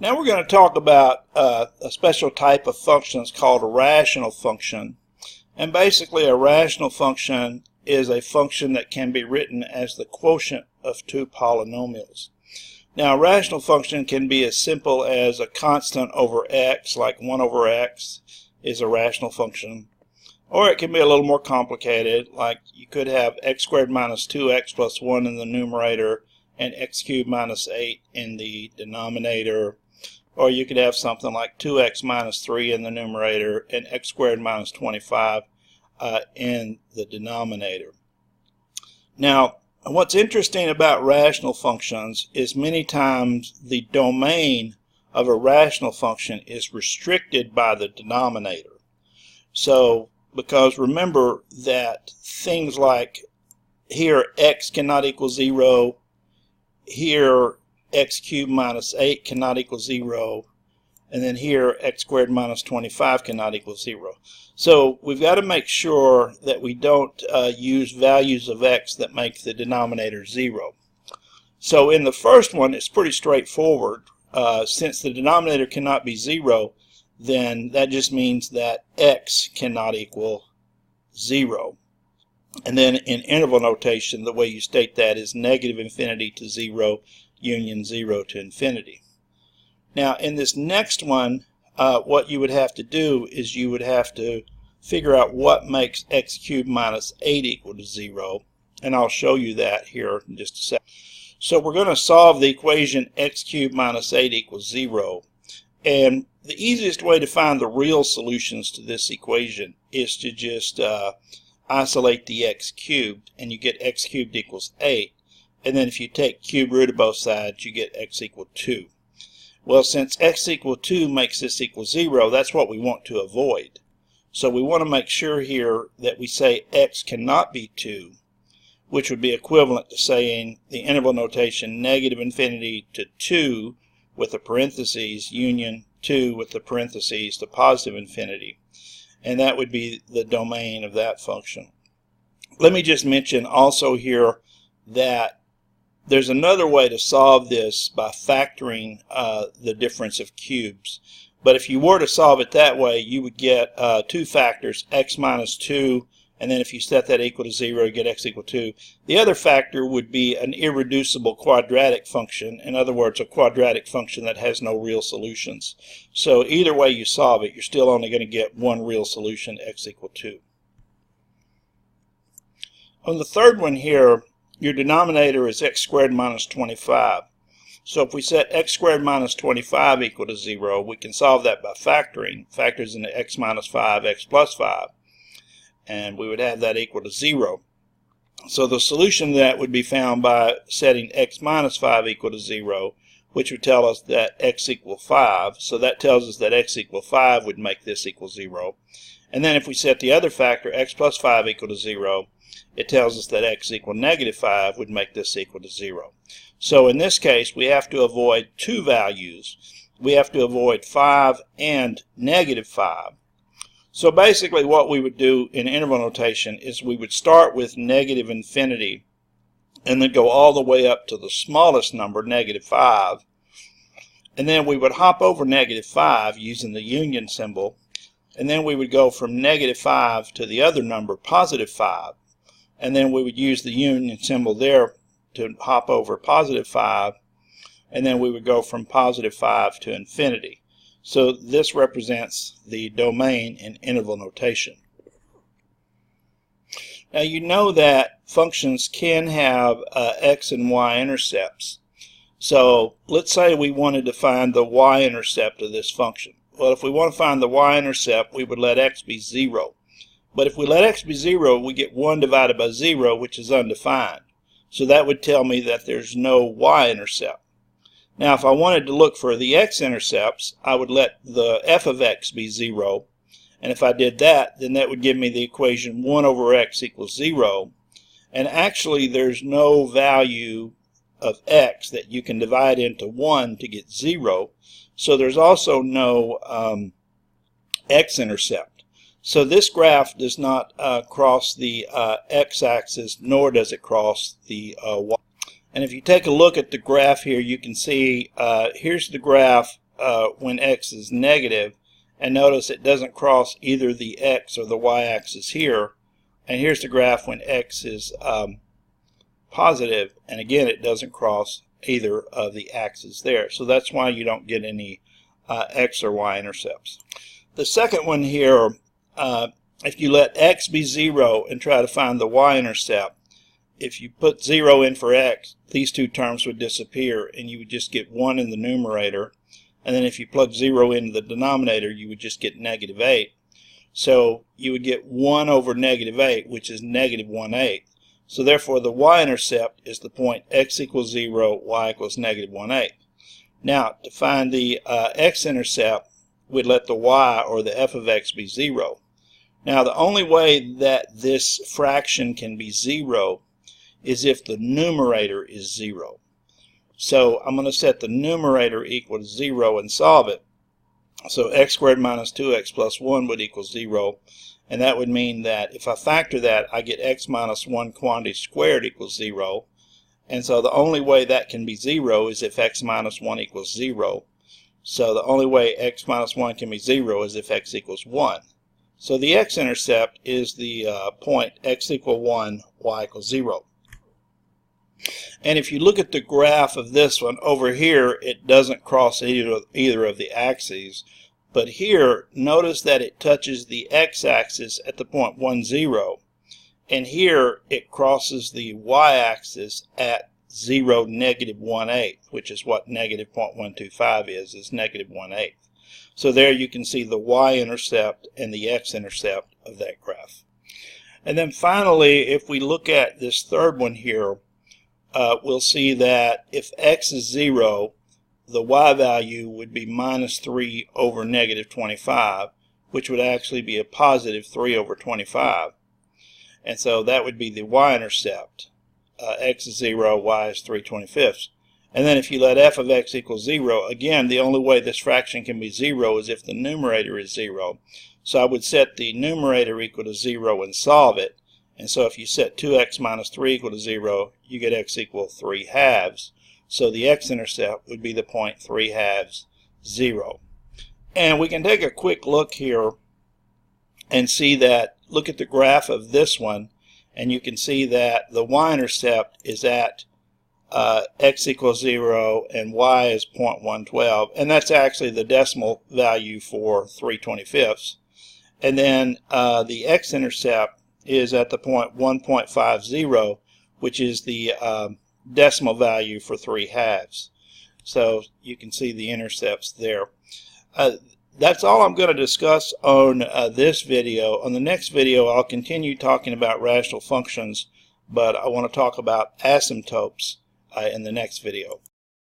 Now we're going to talk about a special type of functions called a rational function. And basically a rational function is a function that can be written as the quotient of two polynomials. Now a rational function can be as simple as a constant over x, like 1 over x is a rational function. Or it can be a little more complicated, like you could have x squared minus 2x plus 1 in the numerator and x cubed minus 8 in the denominator. Or you could have something like 2x minus 3 in the numerator and x squared minus 25 in the denominator. Now, what's interesting about rational functions is many times the domain of a rational function is restricted by the denominator. So, because remember that things like here x cannot equal 0, here x cubed minus 8 cannot equal 0, and then here x squared minus 25 cannot equal 0. So we've got to make sure that we don't use values of x that make the denominator 0. So in the first one it's pretty straightforward. Since the denominator cannot be 0, then that just means that x cannot equal 0. And then in interval notation, the way you state that is negative infinity to 0 union 0 to infinity. Now in this next one, what you would have to do is you would have to figure out what makes x cubed minus 8 equal to 0, and I'll show you that here in just a second. So we're going to solve the equation x cubed minus 8 equals 0, and the easiest way to find the real solutions to this equation is to just isolate the x cubed, and you get x cubed equals 8. And then if you take cube root of both sides, you get x equal 2. Well, since x equal 2 makes this equal 0, that's what we want to avoid. So we want to make sure here that we say x cannot be 2, which would be equivalent to saying the interval notation negative infinity to 2 with the parentheses union 2 with the parentheses to positive infinity. And that would be the domain of that function. Let me just mention also here that there's another way to solve this by factoring the difference of cubes. But if you were to solve it that way, you would get two factors, x minus 2, and then if you set that equal to 0, you get x equal 2. The other factor would be an irreducible quadratic function. In other words, a quadratic function that has no real solutions. So either way you solve it, you're still only going to get one real solution, x equal 2. On the third one here, your denominator is x squared minus 25. So if we set x squared minus 25 equal to 0, we can solve that by factoring. Factors into x minus 5, x plus 5. And we would have that equal to 0. So the solution to that would be found by setting x minus 5 equal to 0, which would tell us that x equal 5. So that tells us that x equal 5 would make this equal 0. And then if we set the other factor, x plus 5 equal to 0, it tells us that x equal negative 5 would make this equal to 0. So in this case, we have to avoid two values. We have to avoid 5 and negative 5. So basically what we would do in interval notation is we would start with negative infinity and then go all the way up to the smallest number, negative 5. And then we would hop over negative 5 using the union symbol. And then we would go from negative 5 to the other number, positive 5. And then we would use the union symbol there to hop over positive 5. And then we would go from positive 5 to infinity. So this represents the domain in interval notation. Now you know that functions can have x and y intercepts. So let's say we wanted to find the y-intercept of this function. Well, if we want to find the y-intercept, we would let x be 0. But if we let x be 0, we get 1 divided by 0, which is undefined. So that would tell me that there's no y-intercept. Now if I wanted to look for the x-intercepts, I would let the f of x be 0. And if I did that, then that would give me the equation 1 over x equals 0. And actually there's no value of x that you can divide into 1 to get 0. So there's also no x-intercept. So this graph does not cross the x-axis, nor does it cross the y. And if you take a look at the graph here, you can see here's the graph when x is negative, and notice it doesn't cross either the x or the y-axis here. And here's the graph when x is positive, and again it doesn't cross either of the axes there. So that's why you don't get any x or y intercepts. The second one here, if you let x be 0 and try to find the y-intercept, if you put 0 in for x, these two terms would disappear and you would just get 1 in the numerator. And then if you plug 0 into the denominator, you would just get negative 8. So you would get 1 over negative 8, which is negative 1/8. So therefore the y-intercept is the point x equals 0, y equals negative 1/8. Now to find the x-intercept, we'd let the y or the f of x be 0. Now the only way that this fraction can be 0 is if the numerator is 0. So I'm going to set the numerator equal to 0 and solve it. So x squared minus 2x plus 1 would equal 0. And that would mean that if I factor that, I get x minus 1 quantity squared equals 0. And so the only way that can be 0 is if x minus 1 equals 0. So the only way x minus 1 can be 0 is if x equals 1. So the x-intercept is the point x equals 1, y equals 0. And if you look at the graph of this one, over here it doesn't cross either of the axes. But here, notice that it touches the x-axis at the point 1, 0. And here it crosses the y-axis at 0, negative 1/8, which is what negative 0.125 is negative 1/8. So there you can see the y-intercept and the x-intercept of that graph. And then finally, if we look at this third one here, we'll see that if x is 0, the y value would be minus 3 over negative 25, which would actually be a positive 3 over 25. And so that would be the y-intercept. X is 0, y is 3/25. And then if you let f of x equal 0, again, the only way this fraction can be 0 is if the numerator is 0. So I would set the numerator equal to 0 and solve it. And so if you set 2x minus 3 equal to 0, you get x equal 3/2. So the x-intercept would be the point 3/2, 0. And we can take a quick look here and see that, look at the graph of this one, and you can see that the y-intercept is at x equals 0 and y is 0.112, and that's actually the decimal value for 3/25. And then the x-intercept is at the point 1.50, which is the decimal value for 3/2. So you can see the intercepts there. That's all I'm going to discuss on this video. On the next video, I'll continue talking about rational functions, but I want to talk about asymptotes in the next video.